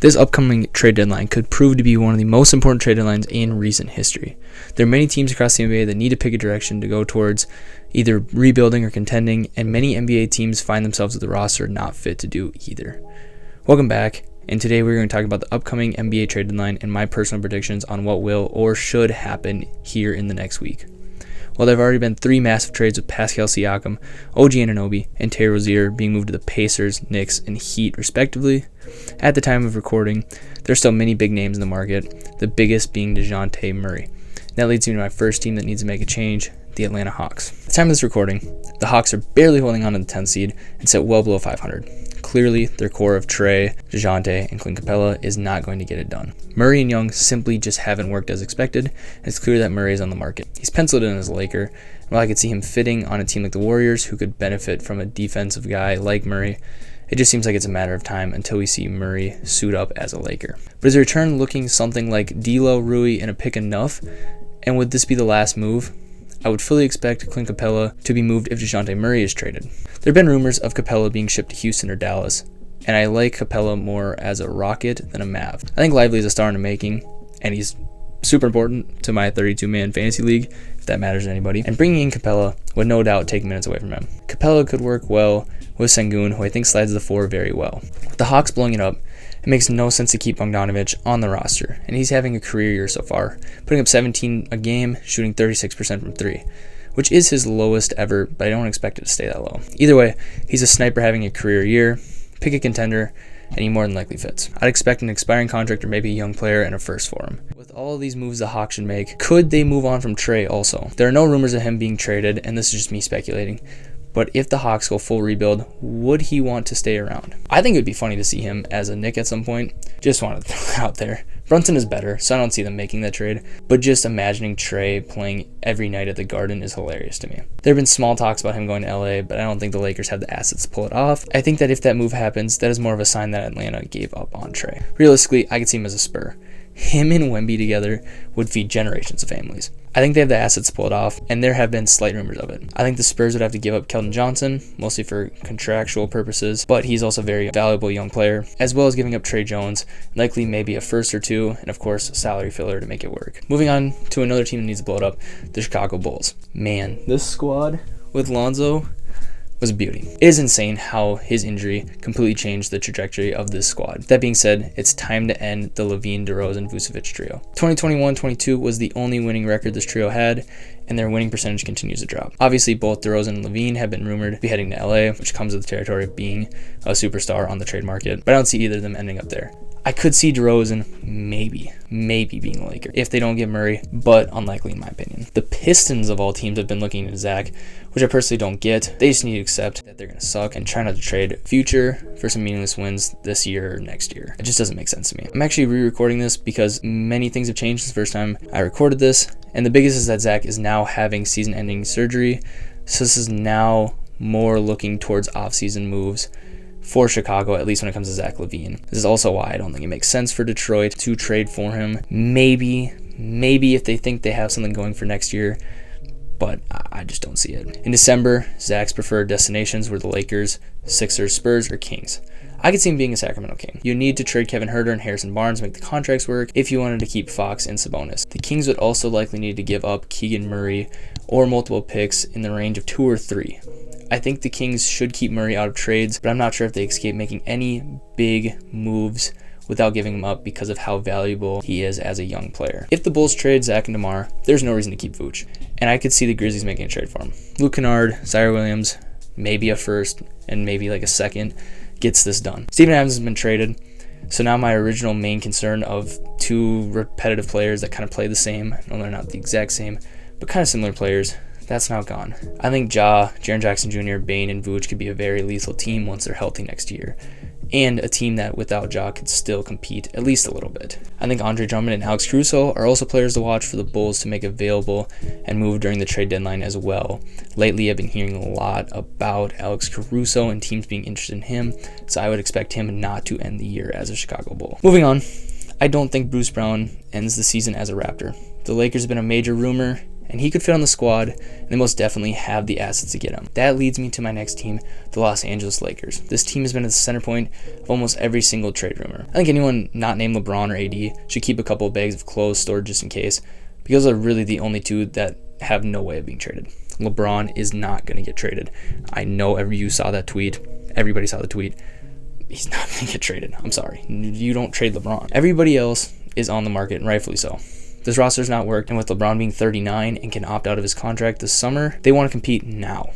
This upcoming trade deadline could prove to be one of the most important trade deadlines in recent history. There are many teams across the NBA that need to pick a direction to go towards either rebuilding or contending, and many NBA teams find themselves with a roster not fit to do either. Welcome back, and today we're going to talk about the upcoming NBA trade deadline and my personal predictions on what will or should happen here in the next week. While there have already been 3 massive trades with Pascal Siakam, OG Anunoby, and Terry Rozier being moved to the Pacers, Knicks, and Heat respectively, at the time of recording, there are still many big names in the market, the biggest being DeJounte Murray. That leads me to my first team that needs to make a change, the Atlanta Hawks. At the time of this recording, the Hawks are barely holding on to the 10th seed and sit well below 500. Clearly, their core of Trey, DeJounte, and Clint Capella is not going to get it done. Murray and Young simply just haven't worked as expected, and it's clear that Murray is on the market. He's penciled in as a Laker, and while I could see him fitting on a team like the Warriors, who could benefit from a defensive guy like Murray, it just seems like it's a matter of time until we see Murray suit up as a Laker. But is the return looking something like D'Lo, Rui, and a pick enough? And would this be the last move? I would fully expect Clint Capella to be moved if DeJounte Murray is traded. There have been rumors of Capella being shipped to Houston or Dallas, and I like Capella more as a Rocket than a Mav. I think Lively is a star in the making, and he's super important to my 32-man fantasy league, if that matters to anybody. And bringing in Capella would no doubt take minutes away from him. Capella could work well with Sengun, who I think slides the 4 very well. With the Hawks blowing it up, it makes no sense to keep Bogdanovic on the roster, and he's having a career year so far, putting up 17 a game, shooting 36% from 3, which is his lowest ever, but I don't expect it to stay that low. Either way, he's a sniper having a career year, pick a contender, and he more than likely fits. I'd expect an expiring contract or maybe a young player and a first for him. With all of these moves the Hawks should make, could they move on from Trey also? There are no rumors of him being traded, and this is just me speculating. But if the Hawks go full rebuild, would he want to stay around? I think it would be funny to see him as a Knick at some point. Just wanted to throw it out there. Brunson is better, so I don't see them making that trade. But just imagining Trey playing every night at the Garden is hilarious to me. There have been small talks about him going to LA, but I don't think the Lakers have the assets to pull it off. I think that if that move happens, that is more of a sign that Atlanta gave up on Trey. Realistically, I could see him as a Spur. Him and Wemby together would feed generations of families. I think they have the assets to pull it off, and there have been slight rumors of it. I think the Spurs would have to give up Keldon Johnson, mostly for contractual purposes, but he's also a very valuable young player, as well as giving up Trey Jones, likely maybe a first or 2, and of course, a salary filler to make it work. Moving on to another team that needs to blow it up, the Chicago Bulls. Man, this squad with Lonzo was a beauty. It is insane how his injury completely changed the trajectory of this squad. That being said, it's time to end the Levine, DeRozan, Vucevic trio. 2021-22 was the only winning record this trio had, and their winning percentage continues to drop. Obviously, both DeRozan and Levine have been rumored to be heading to LA, which comes with the territory of being a superstar on the trade market, but I don't see either of them ending up there. I could see DeRozan maybe being a Laker if they don't get Murray, but unlikely in my opinion. The Pistons of all teams have been looking at Zach, which I personally don't get. They just need to accept that they're going to suck and try not to trade future for some meaningless wins this year or next year. It just doesn't make sense to me. I'm actually re-recording this because many things have changed since the first time I recorded this, and the biggest is that Zach is now having season-ending surgery, so this is now more looking towards off-season moves for Chicago, at least when it comes to Zach LaVine. This is also why I don't think it makes sense for Detroit to trade for him. Maybe if they think they have something going for next year, but I just don't see it. In December, Zach's preferred destinations were the Lakers, Sixers, Spurs, or Kings. I could see him being a Sacramento King. You need to trade Kevin Huerter and Harrison Barnes to make the contracts work if you wanted to keep Fox and Sabonis. The Kings would also likely need to give up Keegan Murray or multiple picks in the range of 2 or 3. I think the Kings should keep Murray out of trades, but I'm not sure if they escape making any big moves without giving him up because of how valuable he is as a young player. If the Bulls trade Zach and DeMar, there's no reason to keep Vooch, and I could see the Grizzlies making a trade for him. Luke Kennard, Zaire Williams, maybe a first, and maybe like a second gets this done. Steven Adams has been traded, so now my original main concern of 2 repetitive players that kind of play the same, no, they're not the exact same, but kind of similar players, that's now gone. I think Jaren Jackson Jr., Bane, and Vooch could be a very lethal team once they're healthy next year, and a team that without Ja could still compete at least a little bit. I think Andre Drummond and Alex Caruso are also players to watch for the Bulls to make available and move during the trade deadline as well. Lately, I've been hearing a lot about Alex Caruso and teams being interested in him, so I would expect him not to end the year as a Chicago Bull. Moving on, I don't think Bruce Brown ends the season as a Raptor. The Lakers have been a major rumor, and he could fit on the squad, and they most definitely have the assets to get him. That leads me to my next team, the Los Angeles Lakers. This team has been at the center point of almost every single trade rumor. I think anyone not named LeBron or AD should keep a couple of bags of clothes stored just in case, because they're really the only two that have no way of being traded. LeBron is not going to get traded. I know you saw that tweet. Everybody saw the tweet. He's not going to get traded. I'm sorry. You don't trade LeBron. Everybody else is on the market, and rightfully so. This roster's not worked, and with LeBron being 39 and can opt out of his contract this summer, they want to compete now.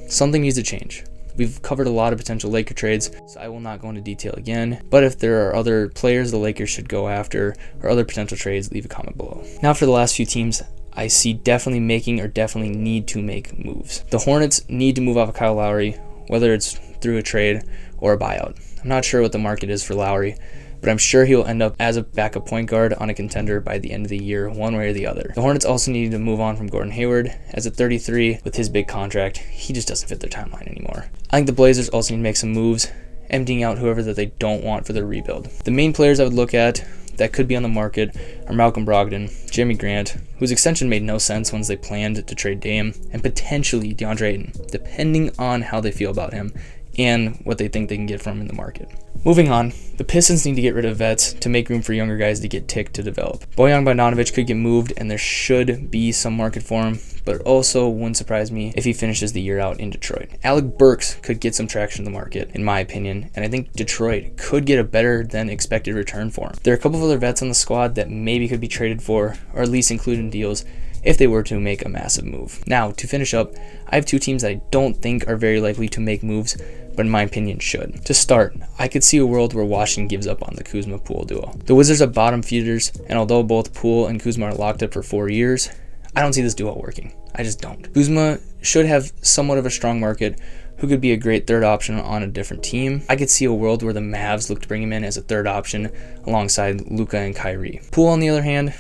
Something needs to change. We've covered a lot of potential Laker trades, so I will not go into detail again. But if there are other players the Lakers should go after or other potential trades, leave a comment below. Now for the last few teams I see definitely making or definitely need to make moves. The Hornets need to move off of Kyle Lowry, whether it's through a trade or a buyout. I'm not sure what the market is for Lowry, but I'm sure he'll end up as a backup point guard on a contender by the end of the year, one way or the other. The Hornets also need to move on from Gordon Hayward. As a 33, with his big contract, he just doesn't fit their timeline anymore. I think the Blazers also need to make some moves, emptying out whoever that they don't want for their rebuild. The main players I would look at that could be on the market are Malcolm Brogdon, Jeremy Grant, whose extension made no sense once they planned to trade Dame, and potentially DeAndre Ayton, depending on how they feel about him and what they think they can get from him in the market. Moving on, the Pistons need to get rid of vets to make room for younger guys to get ticked to develop. Bojan Bogdanovic could get moved, and there should be some market for him, but it also wouldn't surprise me if he finishes the year out in Detroit. Alec Burks could get some traction in the market, in my opinion, and I think Detroit could get a better than expected return for him. There are a couple of other vets on the squad that maybe could be traded for, or at least included in deals, if they were to make a massive move. Now, to finish up, I have two teams that I don't think are very likely to make moves, but in my opinion should. To start, I could see a world where Washington gives up on the Kuzma-Poole duo. The Wizards are bottom feeders, and although both Poole and Kuzma are locked up for 4 years, I don't see this duo working. I just don't. Kuzma should have somewhat of a strong market, who could be a great third option on a different team. I could see a world where the Mavs look to bring him in as a third option alongside Luka and Kyrie. Poole, on the other hand,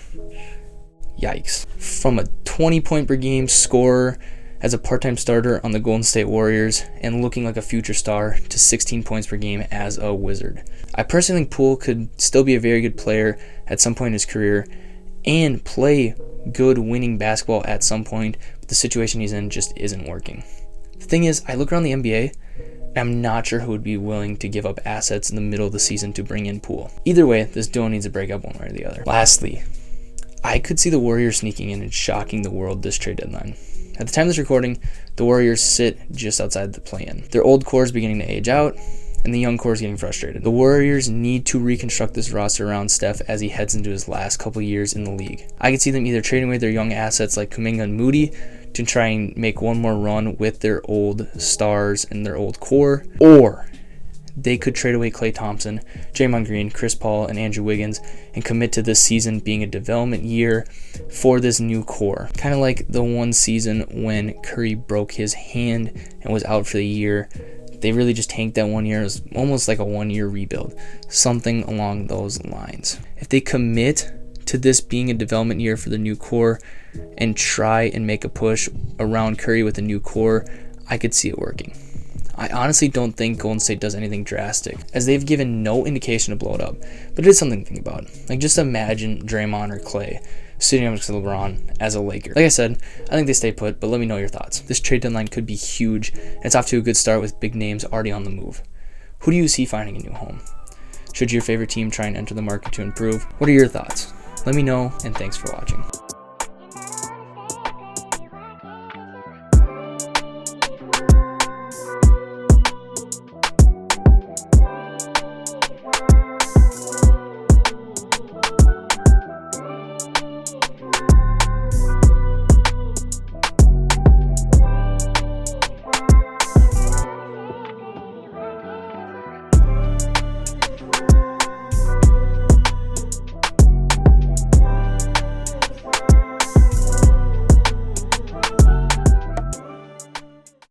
yikes. From a 20-point per game scorer as a part-time starter on the Golden State Warriors and looking like a future star to 16 points per game as a Wizard. I personally think Poole could still be a very good player at some point in his career and play good winning basketball at some point, but the situation he's in just isn't working. The thing is, I look around the NBA and I'm not sure who would be willing to give up assets in the middle of the season to bring in Poole. Either way, this duo needs to break up one way or the other. Lastly, I could see the Warriors sneaking in and shocking the world this trade deadline. At the time of this recording, the Warriors sit just outside the play-in. Their old core is beginning to age out, and the young core is getting frustrated. The Warriors need to reconstruct this roster around Steph as he heads into his last couple years in the league. I could see them either trading away their young assets like Kuminga and Moody to try and make one more run with their old stars and their old core, or they could trade away Klay Thompson, Draymond Green, Chris Paul, and Andrew Wiggins and commit to this season being a development year for this new core. Kind of like the one season when Curry broke his hand and was out for the year. They really just tanked that 1 year. It was almost like a 1 year rebuild. Something along those lines. If they commit to this being a development year for the new core and try and make a push around Curry with a new core, I could see it working. I honestly don't think Golden State does anything drastic, as they've given no indication to blow it up, but it is something to think about. Like, just imagine Draymond or Klay sitting next to LeBron as a Laker. Like I said, I think they stay put, but let me know your thoughts. This trade deadline could be huge, and it's off to a good start with big names already on the move. Who do you see finding a new home? Should your favorite team try and enter the market to improve? What are your thoughts? Let me know, and thanks for watching.